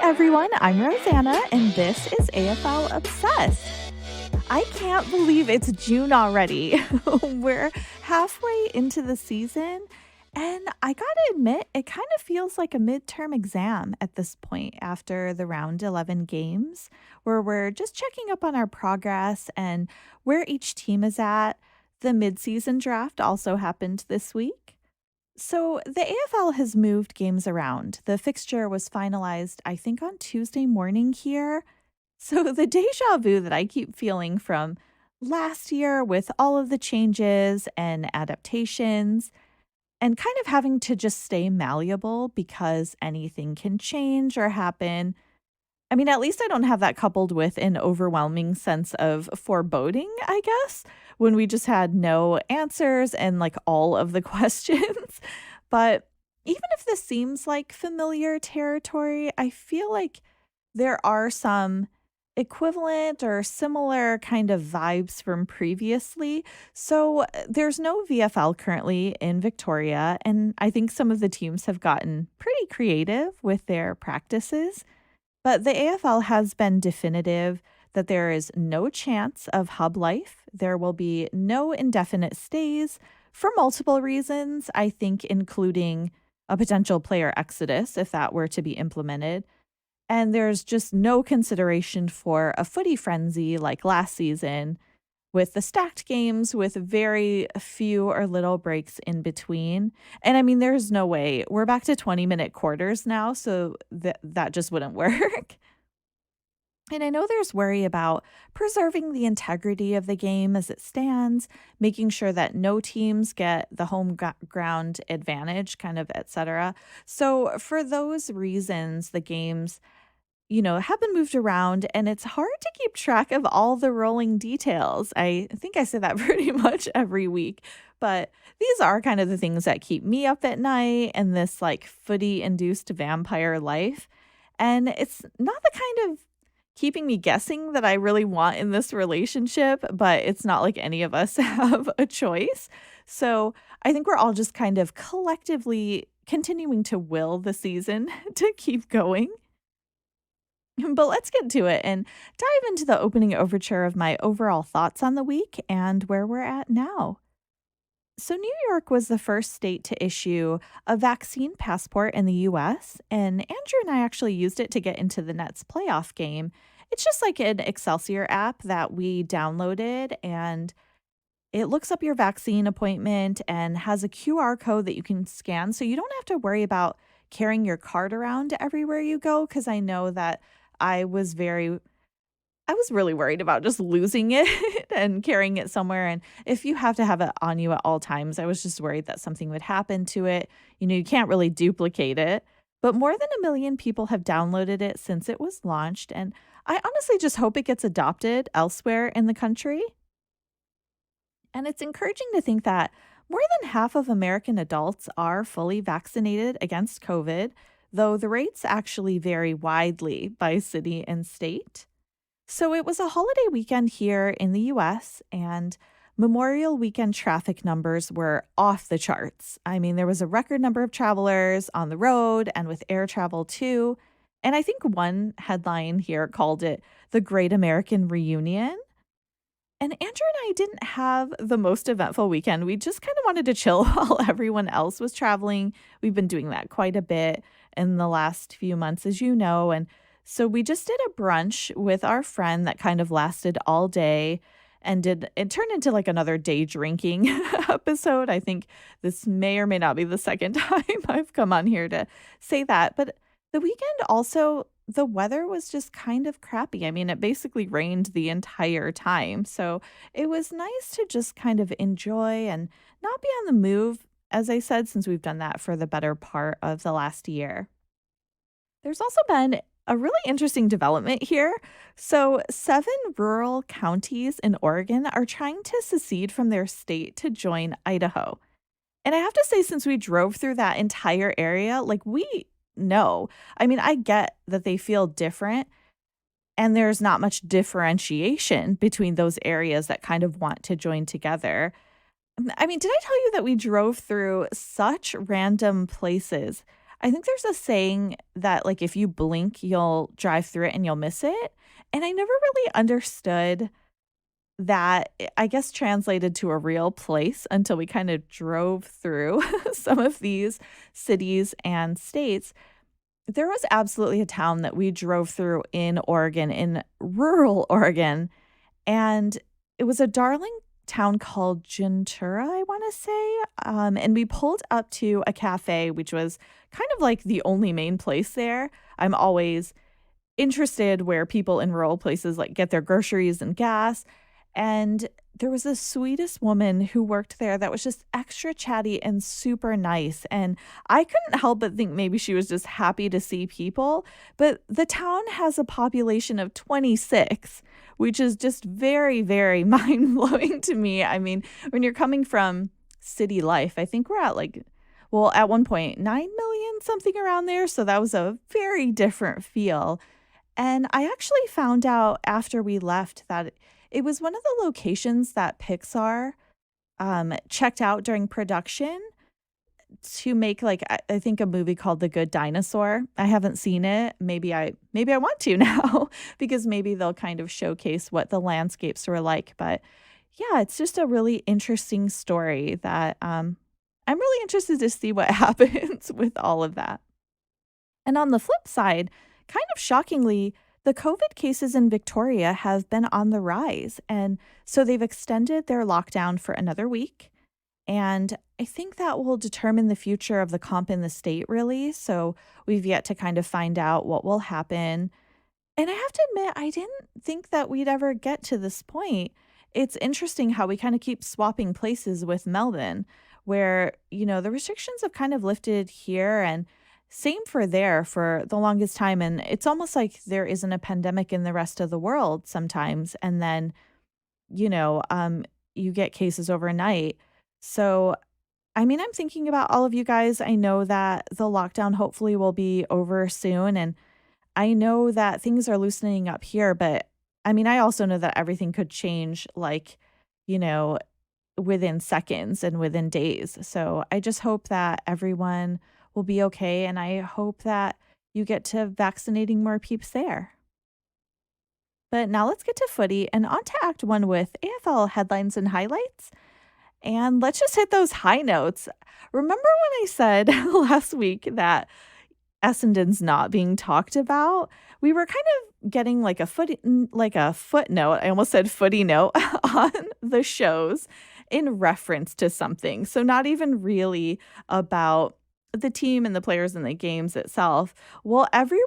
everyone, I'm Rosanna, and this is AFL Obsessed. I can't believe it's June already. We're halfway into the season, and I gotta admit, it kind of feels like a midterm exam at this point after the round 11 games, where we're just checking up on our progress and where each team is at. The midseason draft also happened this week. So the AFL has moved games around. The fixture was finalized, I think, on Tuesday morning here. So the deja vu that I keep feeling from last year with all of the changes and adaptations and kind of having to just stay malleable because anything can change or happen. I mean, at least I don't have that coupled with an overwhelming sense of foreboding, I guess, when we just had no answers and like all of the questions. But even if this seems like familiar territory, I feel like there are some equivalent or similar kind of vibes from previously. So there's no VFL currently in Victoria, and I think some of the teams have gotten pretty creative with their practices. But the AFL has been definitive that there is no chance of hub life. There will be no indefinite stays for multiple reasons, I think, including a potential player exodus if that were to be implemented. And there's just no consideration for a footy frenzy like last season with the stacked games with very few or little breaks in between. And I mean, there's no way. We're back to 20-minute quarters now, so that just wouldn't work. And I know there's worry about preserving the integrity of the game as it stands, making sure that no teams get the ground advantage, kind of, et cetera. So for those reasons, the games have been moved around and it's hard to keep track of all the rolling details. I think I say that pretty much every week, but these are kind of the things that keep me up at night and this like footy induced vampire life. And it's not the kind of keeping me guessing that I really want in this relationship, but it's not like any of us have a choice. So I think we're all just kind of collectively continuing to will the season to keep going. But let's get to it and dive into the opening overture of my overall thoughts on the week and where we're at now. So, New York was the first state to issue a vaccine passport in the US, and Andrew and I actually used it to get into the Nets playoff game. It's just like an Excelsior app that we downloaded, and it looks up your vaccine appointment and has a QR code that you can scan. So, you don't have to worry about carrying your card around everywhere you go, because I know that I was really worried about just losing it and carrying it somewhere. And if you have to have it on you at all times, I was just worried that something would happen to it. You can't really duplicate it. But more than 1 million people have downloaded it since it was launched. And I honestly just hope it gets adopted elsewhere in the country. And it's encouraging to think that more than half of American adults are fully vaccinated against COVID, though the rates actually vary widely by city and state. So it was a holiday weekend here in the US, and Memorial Weekend traffic numbers were off the charts. I mean, there was a record number of travelers on the road and with air travel too. And I think one headline here called it the Great American Reunion. And Andrew and I didn't have the most eventful weekend. We just kind of wanted to chill while everyone else was traveling. We've been doing that quite a bit in the last few months, as you know. And so we just did a brunch with our friend that kind of lasted all day and it turned into like another day drinking episode. I think this may or may not be the second time I've come on here to say that. But the weekend also, the weather was just kind of crappy. I mean, it basically rained the entire time. So it was nice to just kind of enjoy and not be on the move, as I said, since we've done that for the better part of the last year. There's also been a really interesting development here. So 7 rural counties in Oregon are trying to secede from their state to join Idaho. And I have to say, since we drove through that entire area, like we know, I mean, I get that they feel different and there's not much differentiation between those areas that kind of want to join together. I mean, did I tell you that we drove through such random places? I think there's a saying that, like, if you blink, you'll drive through it and you'll miss it, and I never really understood that, I guess, translated to a real place until we kind of drove through some of these cities and states. There was absolutely a town that we drove through in Oregon, in rural Oregon, and it was a darling town called Gentura, I wanna say, and we pulled up to a cafe, which was kind of like the only main place there. I'm always interested where people in rural places, like, get their groceries and gas, and there was the sweetest woman who worked there that was just extra chatty and super nice, and I couldn't help but think maybe she was just happy to see people, but the town has a population of 26, which is just very, very mind-blowing to me. I mean, when you're coming from city life, I think we're at, like, well, at one point, 9,000,000, something around there, so that was a very different feel. And I actually found out after we left that it was one of the locations that Pixar, checked out during production to make, like, I think a movie called The Good Dinosaur. I haven't seen it. Maybe I want to now because maybe they'll kind of showcase what the landscapes were like, but yeah, it's just a really interesting story that, I'm really interested to see what happens with all of that. And on the flip side, kind of shockingly, the COVID cases in Victoria have been on the rise. And so they've extended their lockdown for another week. And I think that will determine the future of the comp in the state, really. So we've yet to kind of find out what will happen. And I have to admit, I didn't think that we'd ever get to this point. It's interesting how we kind of keep swapping places with Melbourne, where, the restrictions have kind of lifted here and same for there for the longest time. And it's almost like there isn't a pandemic in the rest of the world sometimes. And then, you know, um, you get cases overnight. So, I mean, I'm thinking about all of you guys. I know that the lockdown hopefully will be over soon. And I know that things are loosening up here, but I mean, I also know that everything could change like, you know, within seconds and within days. So I just hope that everyone will be okay. And I hope that you get to vaccinating more peeps there. But now let's get to footy and on to Act One with AFL headlines and highlights. And let's just hit those high notes. Remember when I said last week that Essendon's not being talked about? We were kind of getting like a footnote. I almost said footy note on the shows in reference to something. So not even really about the team and the players and the games itself. Well, everyone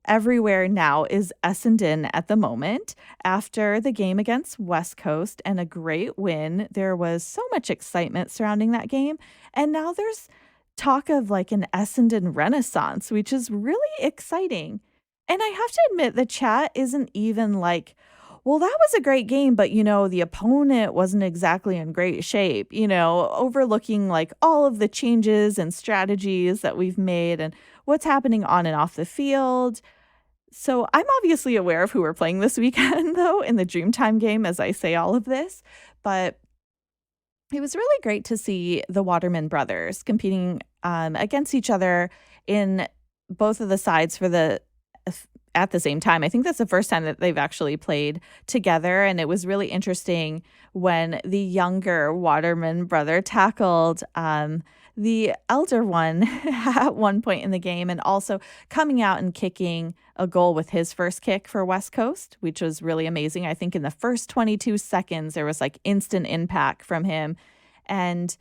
everywhere now is Essendon at the moment after the game against West Coast and a great win. There was so much excitement surrounding that game. And now there's talk of like an Essendon renaissance, which is really exciting. And I have to admit, the chat isn't even like, well, that was a great game, but the opponent wasn't exactly in great shape, overlooking like all of the changes and strategies that we've made and what's happening on and off the field. So I'm obviously aware of who we're playing this weekend, though, in the Dreamtime game as I say all of this. But it was really great to see the Waterman brothers competing against each other in both of the sides at the same time. I think that's the first time that they've actually played together, and it was really interesting when the younger Waterman brother tackled the elder one at one point in the game, and also coming out and kicking a goal with his first kick for West Coast, which was really amazing. I think in the first 22 seconds, there was like instant impact from him. And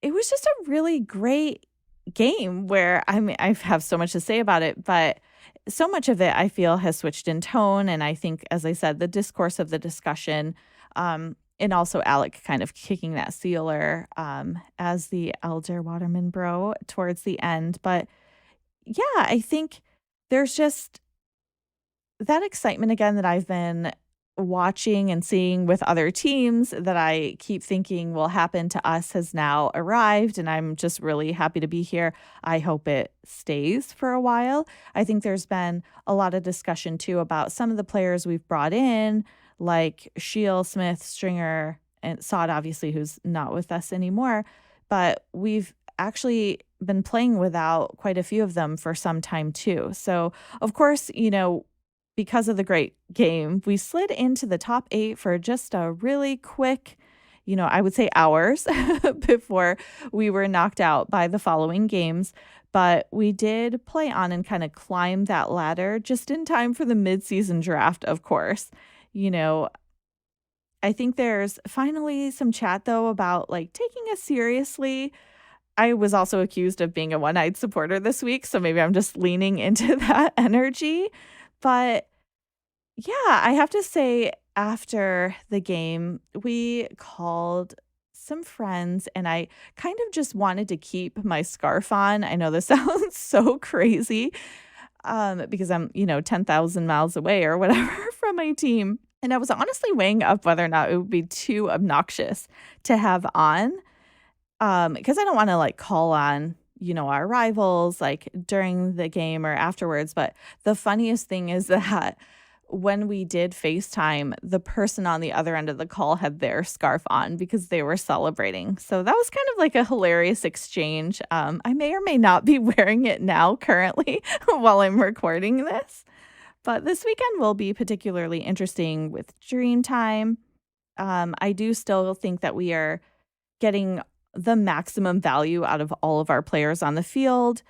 it was just a really great game where I mean, I have so much to say about it, but so much of it I feel has switched in tone. And I think, as I said, the discourse of the discussion, and also Alec kind of kicking that sealer as the elder Waterman bro towards the end. But yeah, I think there's just that excitement again that I've been watching and seeing with other teams that I keep thinking will happen to us has now arrived. And I'm just really happy to be here. I hope it stays for a while. I think there's been a lot of discussion too about some of the players we've brought in, like Shield, Smith, Stringer, and Sod, obviously, who's not with us anymore. But we've actually been playing without quite a few of them for some time too. So, of course, because of the great game, we slid into the top 8 for just a really quick, I would say hours before we were knocked out by the following games. But we did play on and kind of climb that ladder just in time for the midseason draft, of course. You know, I think there's finally some chat though about like taking us seriously. I was also accused of being a one-eyed supporter this week, so maybe I'm just leaning into that energy. But yeah, I have to say, after the game, we called some friends and I kind of just wanted to keep my scarf on. I know this sounds so crazy because I'm, 10,000 miles away or whatever from my team. And I was honestly weighing up whether or not it would be too obnoxious to have on because I don't want to like call on, our rivals like during the game or afterwards. But the funniest thing is that when we did FaceTime, the person on the other end of the call had their scarf on because they were celebrating. So that was kind of like a hilarious exchange. I may or may not be wearing it now currently while I'm recording this. But this weekend will be particularly interesting with Dream Time. I do still think that we are getting the maximum value out of all of our players on the field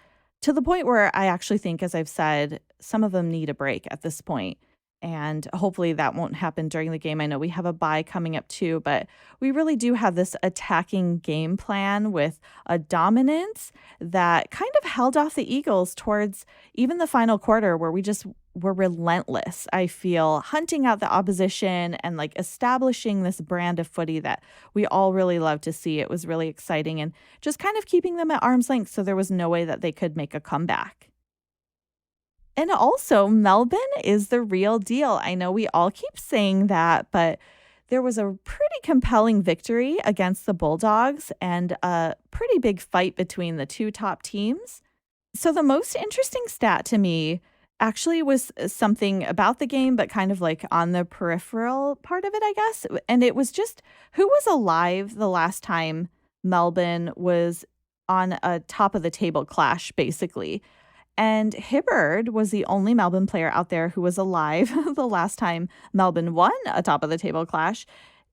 to the point where I actually think, as I've said, some of them need a break at this point. And hopefully that won't happen during the game. I know we have a bye coming up too, but we really do have this attacking game plan with a dominance that kind of held off the Eagles towards even the final quarter where we just were relentless. I feel hunting out the opposition and like establishing this brand of footy that we all really love to see. It was really exciting and just kind of keeping them at arm's length so there was no way that they could make a comeback. And also, Melbourne is the real deal. I know we all keep saying that, but there was a pretty compelling victory against the Bulldogs and a pretty big fight between the two top teams. So, the most interesting stat to me actually was something about the game, but kind of like on the peripheral part of it, I guess. And it was just who was alive the last time Melbourne was on a top of the table clash, basically. And Hibbard was the only Melbourne player out there who was alive the last time Melbourne won a top of the table clash.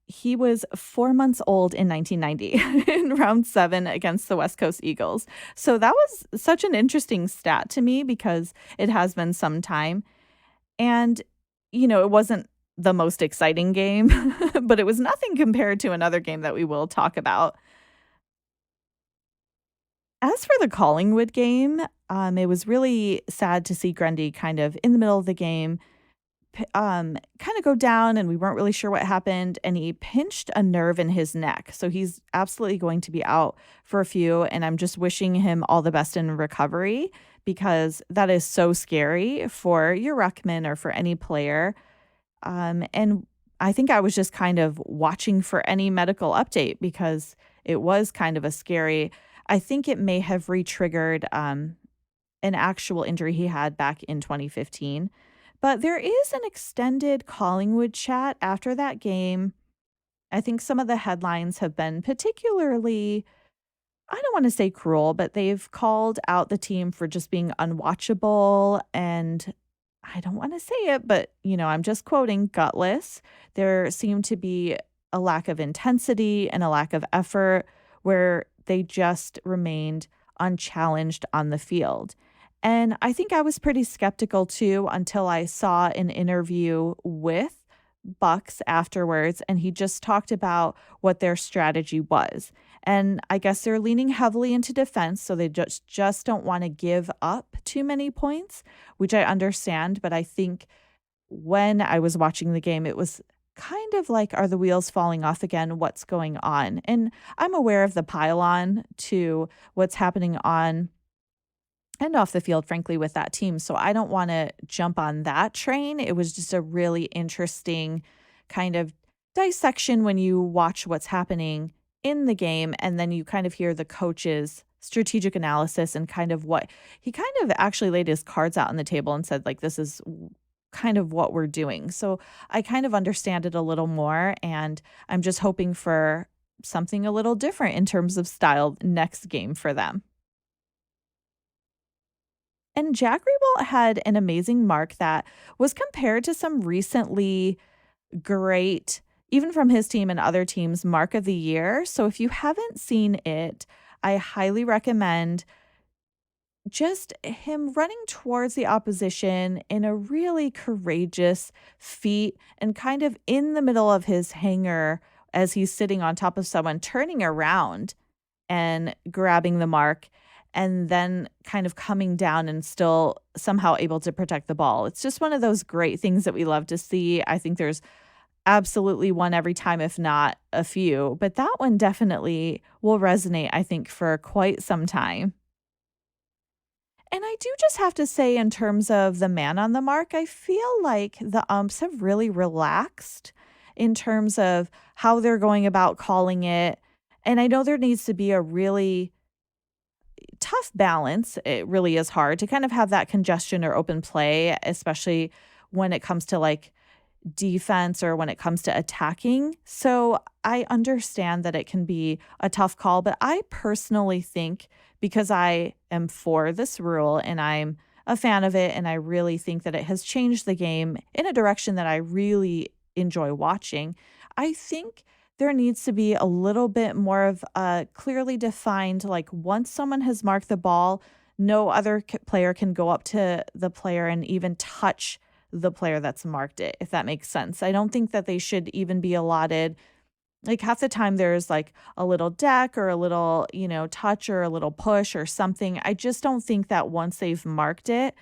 He was 4 months old in 1990 in round 7 against the West Coast Eagles. So that was such an interesting stat to me because it has been some time. And, it wasn't the most exciting game, but it was nothing compared to another game that we will talk about. As for the Collingwood game, it was really sad to see Grundy kind of in the middle of the game, kind of go down, and we weren't really sure what happened. And he pinched a nerve in his neck. So he's absolutely going to be out for a few. And I'm just wishing him all the best in recovery because that is so scary for your ruckman or for any player. And I think I was just kind of watching for any medical update because it was kind of a scary. I think it may have re-triggered an actual injury he had back in 2015. But there is an extended Collingwood chat after that game. I think some of the headlines have been particularly, I don't want to say cruel, but they've called out the team for just being unwatchable. And I don't want to say it, but, I'm just quoting gutless. There seemed to be a lack of intensity and a lack of effort where they just remained unchallenged on the field. And I think I was pretty skeptical too until I saw an interview with Bucks afterwards, and he just talked about what their strategy was. And I guess they're leaning heavily into defense, so they just don't want to give up too many points, which I understand. But I think when I was watching the game, it was kind of like, are the wheels falling off again? What's going on? And I'm aware of the pylon to what's happening on and off the field, frankly, with that team. So I don't want to jump on that train. It was just a really interesting kind of dissection when you watch what's happening in the game and then you kind of hear the coach's strategic analysis and kind of what he kind of actually laid his cards out on the table and said, like, this is kind of what we're doing. So I kind of understand it a little more, and I'm just hoping for something a little different in terms of style next game for them. And Jack Riewoldt had an amazing mark that was compared to some recently great, even from his team and other teams, mark of the year. So if you haven't seen it, I highly recommend just him running towards the opposition in a really courageous feat and kind of in the middle of his hanger as he's sitting on top of someone, turning around and grabbing the mark and then kind of coming down and still somehow able to protect the ball. It's just one of those great things that we love to see. I think there's absolutely one every time, if not a few, but that one definitely will resonate, I think, for quite some time. And I do just have to say, in terms of the man on the mark, I feel like the umps have really relaxed in terms of how they're going about calling it. And I know there needs to be a really tough balance. It really is hard to kind of have that congestion or open play, especially when it comes to like defense or when it comes to attacking. So I understand that it can be a tough call, but I personally think, because I am for this rule and I'm a fan of it, and I really think that it has changed the game in a direction that I really enjoy watching, I think there needs to be a little bit more of a clearly defined, like once someone has marked the ball, no other player can go up to the player and even touch the player that's marked it, if that makes sense. I don't think that they should even be allotted. Like half the time there's like a little deck or a little, touch or a little push or something. I just don't think that once they've marked it,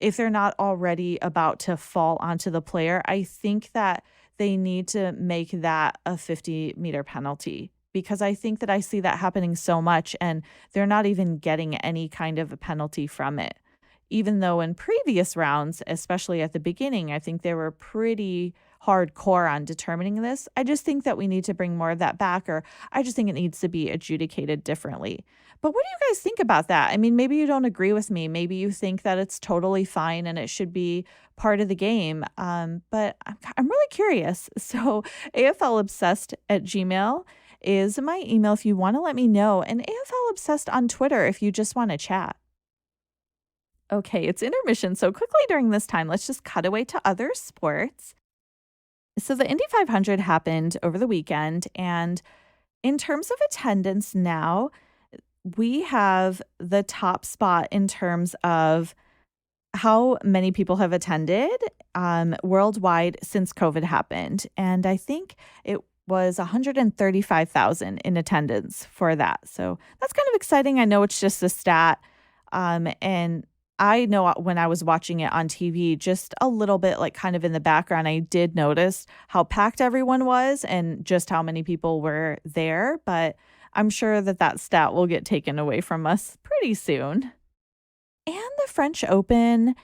if they're not already about to fall onto the player, I think that they need to make that a 50-meter penalty, because I think that I see that happening so much and they're not even getting any kind of a penalty from it. Even though in previous rounds, especially at the beginning, I think they were pretty hardcore on determining this. I just think that we need to bring more of that back, or I just think it needs to be adjudicated differently. But what do you guys think about that? I mean, maybe you don't agree with me. Maybe you think that it's totally fine and it should be part of the game. But I'm really curious. So AFL Obsessed at Gmail is my email if you want to let me know. And AFL Obsessed on Twitter if you just want to chat. Okay, it's intermission. So quickly during this time, let's just cut away to other sports. So the Indy 500 happened over the weekend. And in terms of attendance now, we have the top spot in terms of how many people have attended worldwide since COVID happened. And I think it was 135,000 in attendance for that. So that's kind of exciting. I know it's just a stat. And I know when I was watching it on TV, just a little bit like kind of in the background, I did notice how packed everyone was and just how many people were there. But I'm sure that that stat will get taken away from us pretty soon. And the French Open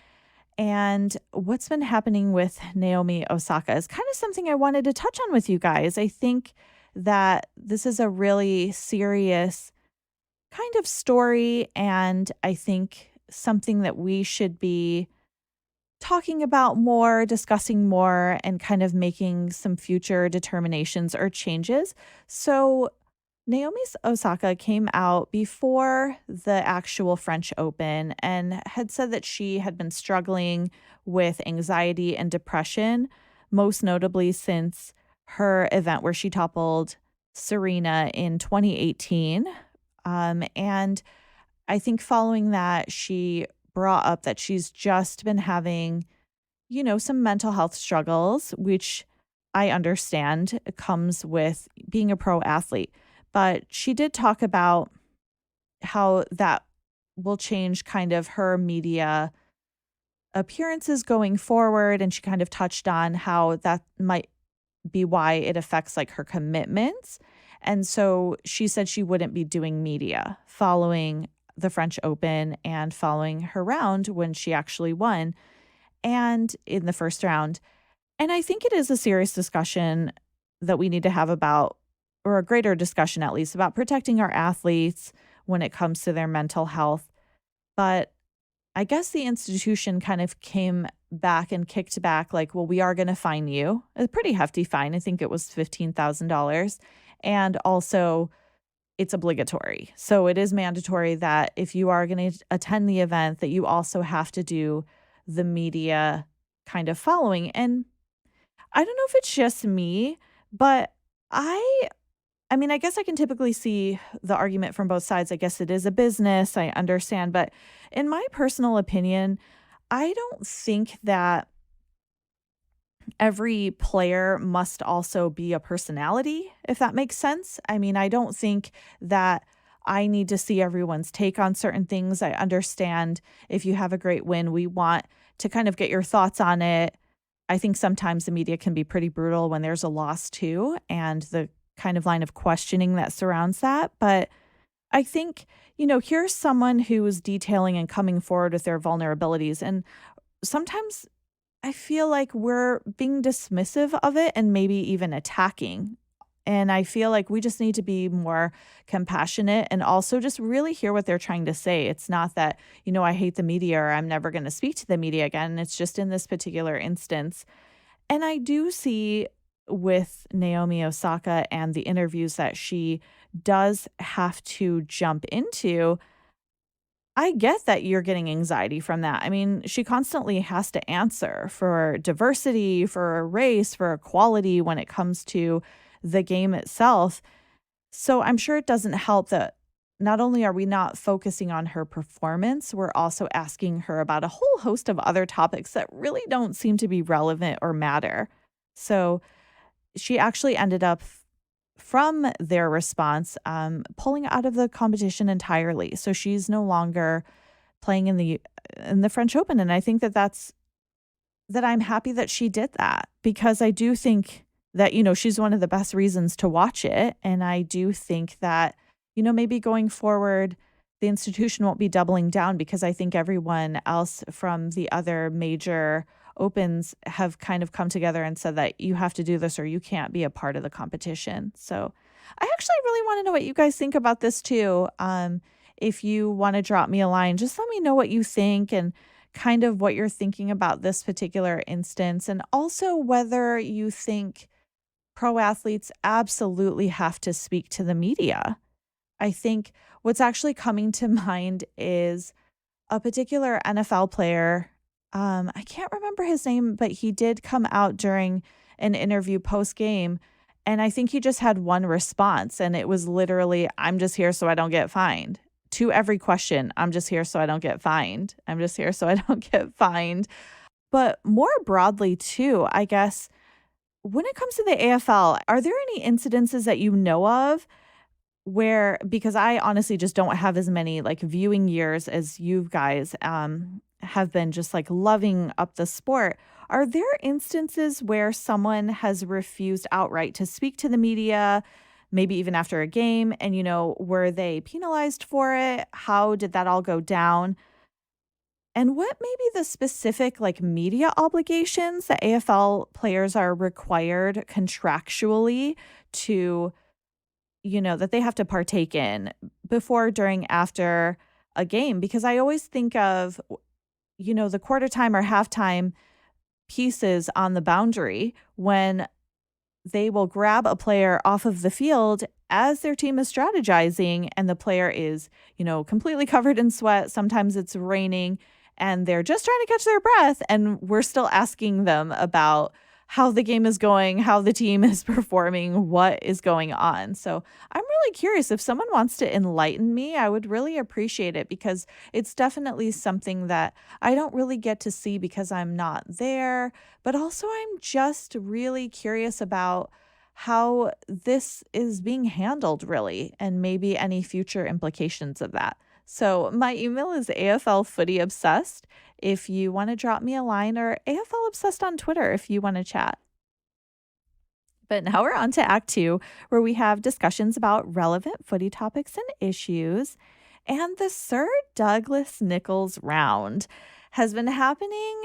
and what's been happening with Naomi Osaka is kind of something I wanted to touch on with you guys. I think that this is a really serious kind of story, and I think something that we should be talking about more, discussing more, and kind of making some future determinations or changes. So Naomi Osaka came out before the actual French Open and had said that she had been struggling with anxiety and depression, most notably since her event where she toppled Serena in 2018. And I think following that, she brought up that she's just been having, some mental health struggles, which I understand comes with being a pro athlete. But she did talk about how that will change kind of her media appearances going forward. And she kind of touched on how that might be why it affects like her commitments. And so she said she wouldn't be doing media following the French Open and following her round when she actually won and in the first round. And I think it is a serious discussion that we need to have about, or a greater discussion at least, about protecting our athletes when it comes to their mental health. But I guess the institution kind of came back and kicked back like, well, we are going to fine you. A pretty hefty fine. I think it was $15,000. And also, it's obligatory. So it is mandatory that if you are going to attend the event, that you also have to do the media kind of following. And I don't know if it's just me, but I I mean, I guess I can typically see the argument from both sides. I guess it is a business, I understand, but in my personal opinion, I don't think that every player must also be a personality, if that makes sense. I mean, I don't think that I need to see everyone's take on certain things. I understand if you have a great win, we want to kind of get your thoughts on it. I think sometimes the media can be pretty brutal when there's a loss too, and the kind of line of questioning that surrounds that. But I think, here's someone who is detailing and coming forward with their vulnerabilities. And sometimes I feel like we're being dismissive of it and maybe even attacking. And I feel like we just need to be more compassionate and also just really hear what they're trying to say. It's not that, I hate the media or I'm never going to speak to the media again. It's just in this particular instance. And I do see with Naomi Osaka and the interviews that she does have to jump into, I get that you're getting anxiety from that. I mean, she constantly has to answer for diversity, for race, for equality when it comes to the game itself. So I'm sure it doesn't help that not only are we not focusing on her performance, we're also asking her about a whole host of other topics that really don't seem to be relevant or matter. So she actually ended up from their response pulling out of the competition entirely. So she's no longer playing in the French Open, and I think that I'm happy that she did that because I do think that, she's one of the best reasons to watch it. And I do think that, maybe going forward, the institution won't be doubling down because I think everyone else from the other major opens have kind of come together and said that you have to do this or you can't be a part of the competition. So I actually really want to know what you guys think about this too. If you want to drop me a line, just let me know what you think and kind of what you're thinking about this particular instance, and also whether you think pro athletes absolutely have to speak to the media. I think what's actually coming to mind is a particular NFL player. I can't remember his name, but he did come out during an interview post game. And I think he just had one response, and it was literally, I'm just here so I don't get fined. To every question, I'm just here so I don't get fined. I'm just here so I don't get fined. But more broadly, too, I guess, when it comes to the AFL, are there any incidences that you know of where, because I honestly just don't have as many like viewing years as you guys have been just like loving up the sport. Are there instances where someone has refused outright to speak to the media, maybe even after a game? And, were they penalized for it? How did that all go down? And what may be the specific like media obligations that AFL players are required contractually to, that they have to partake in before, during, after a game? Because I always think of, the quarter time or halftime pieces on the boundary when they will grab a player off of the field as their team is strategizing and the player is, completely covered in sweat. Sometimes it's raining and they're just trying to catch their breath. And we're still asking them about how the game is going, how the team is performing, what is going on. So I'm really curious. If someone wants to enlighten me, I would really appreciate it because it's definitely something that I don't really get to see because I'm not there. But also, I'm just really curious about how this is being handled, really, and maybe any future implications of that. So my email is AFLFootyObsessed if you want to drop me a line, or AFL Obsessed on Twitter if you want to chat. But now we're on to Act 2, where we have discussions about relevant footy topics and issues. And the Sir Douglas Nicholls round has been happening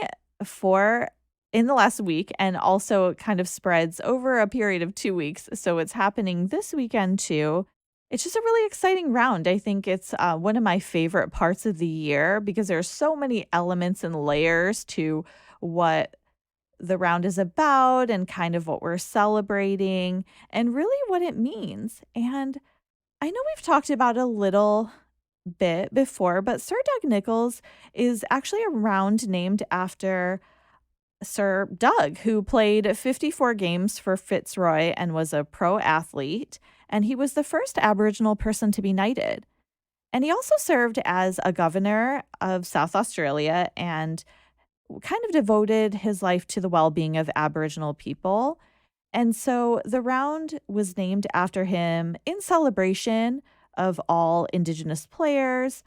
in the last week, and also kind of spreads over a period of 2 weeks. So it's happening this weekend too. It's just a really exciting round. I think it's one of my favorite parts of the year because there's so many elements and layers to what the round is about and kind of what we're celebrating and really what it means. And I know we've talked about a little bit before, but Sir Doug Nicholls is actually a round named after Sir Doug, who played 54 games for Fitzroy and was a pro athlete. And he was the first Aboriginal person to be knighted. And he also served as a governor of South Australia and kind of devoted his life to the well being of Aboriginal people. And so the round was named after him in celebration of all Indigenous players,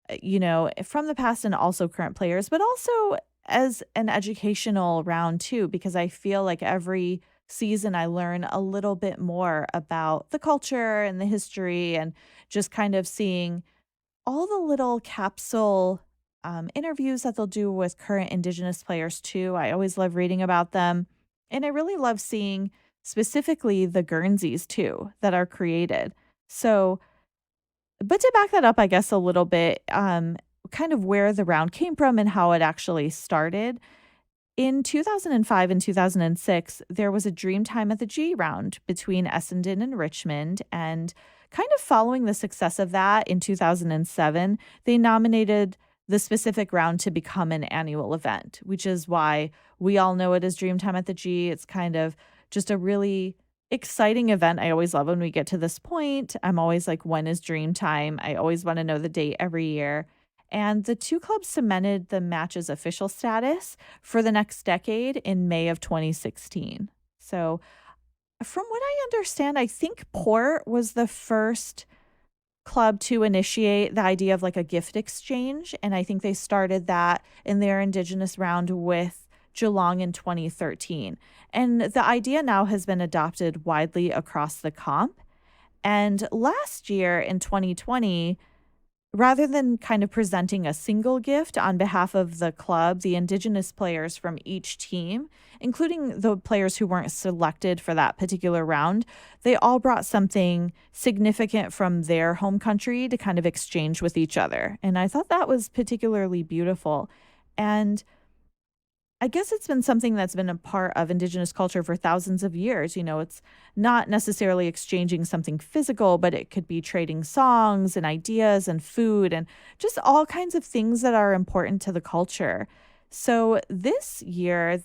from the past and also current players, but also as an educational round too, because I feel like every season I learn a little bit more about the culture and the history and just kind of seeing all the little capsule interviews that they'll do with current Indigenous players too. I always love reading about them. And I really love seeing specifically the Guernseys too that are created. So, but to back that up, I guess, a little bit, kind of where the round came from and how it actually started. In 2005 and 2006, there was a Dreamtime at the G round between Essendon and Richmond. And kind of following the success of that in 2007, they nominated the specific round to become an annual event, which is why we all know it as Dreamtime at the G. It's kind of just a really exciting event. I always love when we get to this point. I'm always like, when is Dreamtime? I always want to know the date every year. And the two clubs cemented the match's official status for the next decade in May of 2016. So, from what I understand, I think Port was the first club to initiate the idea of like a gift exchange. And I think they started that in their Indigenous round with Geelong in 2013. And the idea now has been adopted widely across the comp. And last year in 2020, rather than kind of presenting a single gift on behalf of the club, the Indigenous players from each team, including the players who weren't selected for that particular round, they all brought something significant from their home country to kind of exchange with each other. And I thought that was particularly beautiful. And I guess it's been something that's been a part of Indigenous culture for thousands of years. It's not necessarily exchanging something physical, but it could be trading songs and ideas and food and just all kinds of things that are important to the culture. So this year,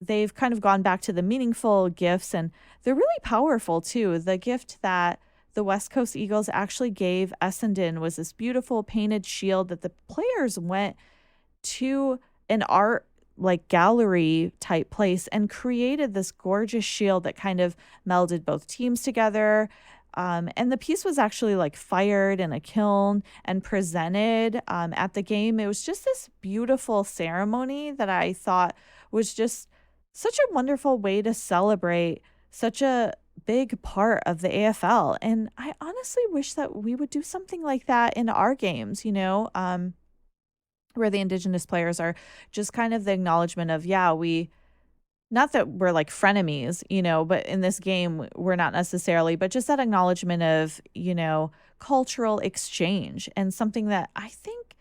they've kind of gone back to the meaningful gifts, and they're really powerful too. The gift that the West Coast Eagles actually gave Essendon was this beautiful painted shield that the players went to an art like gallery type place and created this gorgeous shield that kind of melded both teams together. And the piece was actually like fired in a kiln and presented at the game. It was just this beautiful ceremony that I thought was just such a wonderful way to celebrate such a big part of the AFL. And I honestly wish that we would do something like that in our games, where the Indigenous players are just kind of the acknowledgement of, yeah, not that we're like frenemies, but in this game, we're not necessarily, but just that acknowledgement of, cultural exchange and something that I think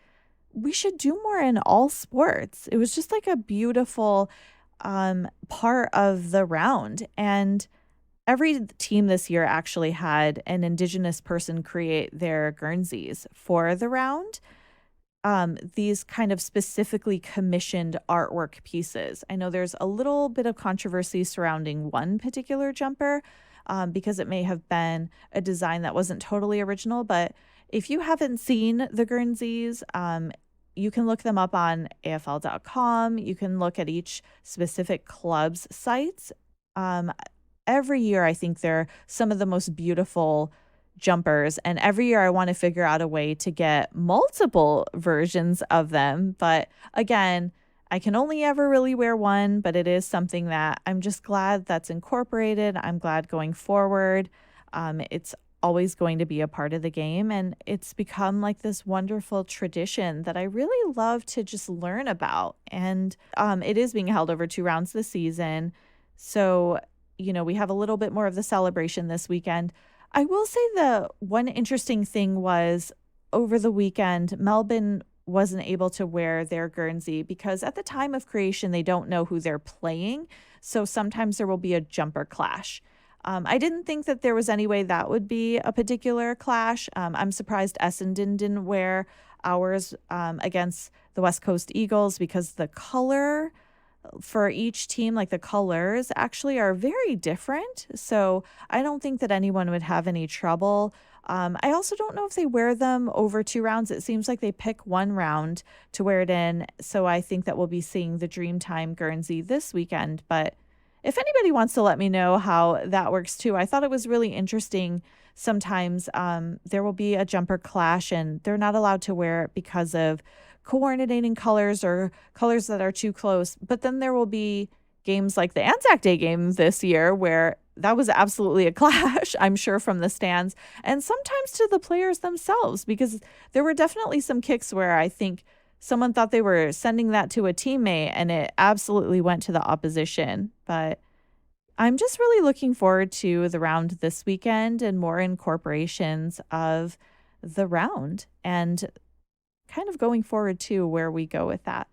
we should do more in all sports. It was just like a beautiful part of the round. And every team this year actually had an Indigenous person create their Guernseys for the round. These kind of specifically commissioned artwork pieces. I know there's a little bit of controversy surrounding one particular jumper because it may have been a design that wasn't totally original. But if you haven't seen the Guernseys, you can look them up on AFL.com. You can look at each specific club's sites. Every year, I think they're some of the most beautiful jumpers, and every year I want to figure out a way to get multiple versions of them. But again, I can only ever really wear one, but it is something that I'm just glad that's incorporated. I'm glad going forward. It's always going to be a part of the game, and it's become like this wonderful tradition that I really love to just learn about. And it is being held over 2 rounds this season. So, we have a little bit more of the celebration this weekend. I will say the one interesting thing was over the weekend, Melbourne wasn't able to wear their Guernsey because at the time of creation, they don't know who they're playing. So sometimes there will be a jumper clash. I didn't think that there was any way that would be a particular clash. I'm surprised Essendon didn't wear ours against the West Coast Eagles because the color for each team, like the colors, actually are very different. So I don't think that anyone would have any trouble. I also don't know if they wear them over 2 rounds. It seems like they pick 1 round to wear it in. So I think that we'll be seeing the Dreamtime Guernsey this weekend. But if anybody wants to let me know how that works too, I thought it was really interesting. Sometimes there will be a jumper clash and they're not allowed to wear it because of coordinating colors or colors that are too close. But then there will be games like the Anzac Day game this year where that was absolutely a clash, I'm sure, from the stands and sometimes to the players themselves, because there were definitely some kicks where I think someone thought they were sending that to a teammate and it absolutely went to the opposition. But I'm just really looking forward to the round this weekend and more incorporations of the round and kind of going forward to where we go with that.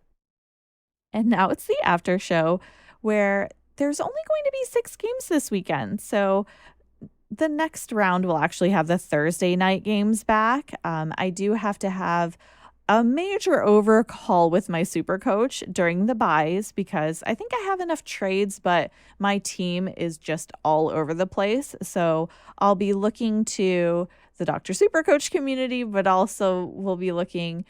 And now it's the after show where there's only going to be 6 games this weekend. So the next round will actually have the Thursday night games back. I do have to have a major overhaul with my super coach during the buys because I think I have enough trades, but my team is just all over the place. So I'll be looking to the Dr. Super Coach community, but also we'll be looking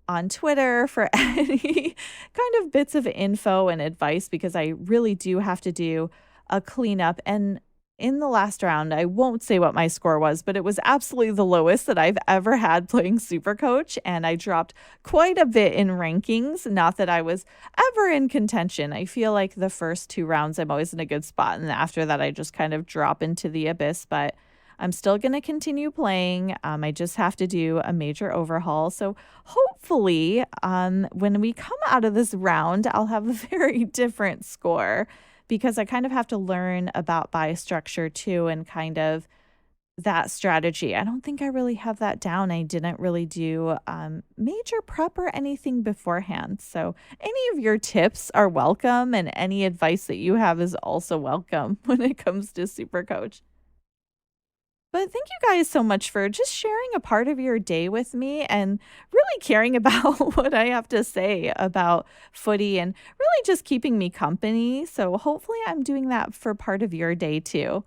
on Twitter for any kind of bits of info and advice because I really do have to do a cleanup. And in the last round, I won't say what my score was, but it was absolutely the lowest that I've ever had playing Super Coach. And I dropped quite a bit in rankings. Not that I was ever in contention. I feel like the first 2 rounds, I'm always in a good spot. And after that, I just kind of drop into the abyss. But I'm still going to continue playing. I just have to do a major overhaul. So hopefully, when we come out of this round, I'll have a very different score because I kind of have to learn about buy structure too and kind of that strategy. I don't think I really have that down. I didn't really do major prep or anything beforehand. So any of your tips are welcome and any advice that you have is also welcome when it comes to Super Coach. But thank you guys so much for just sharing a part of your day with me and really caring about what I have to say about footy and really just keeping me company. So hopefully I'm doing that for part of your day too.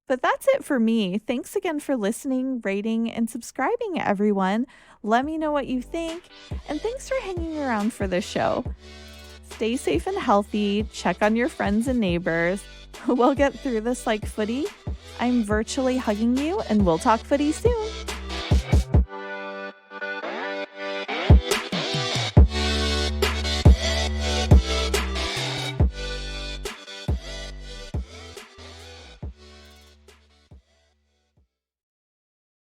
But that's it for me. Thanks again for listening, rating, and subscribing, everyone. Let me know what you think. And thanks for hanging around for the show. Stay safe and healthy. Check on your friends and neighbors. We'll get through this like footy. I'm virtually hugging you, and we'll talk footy soon.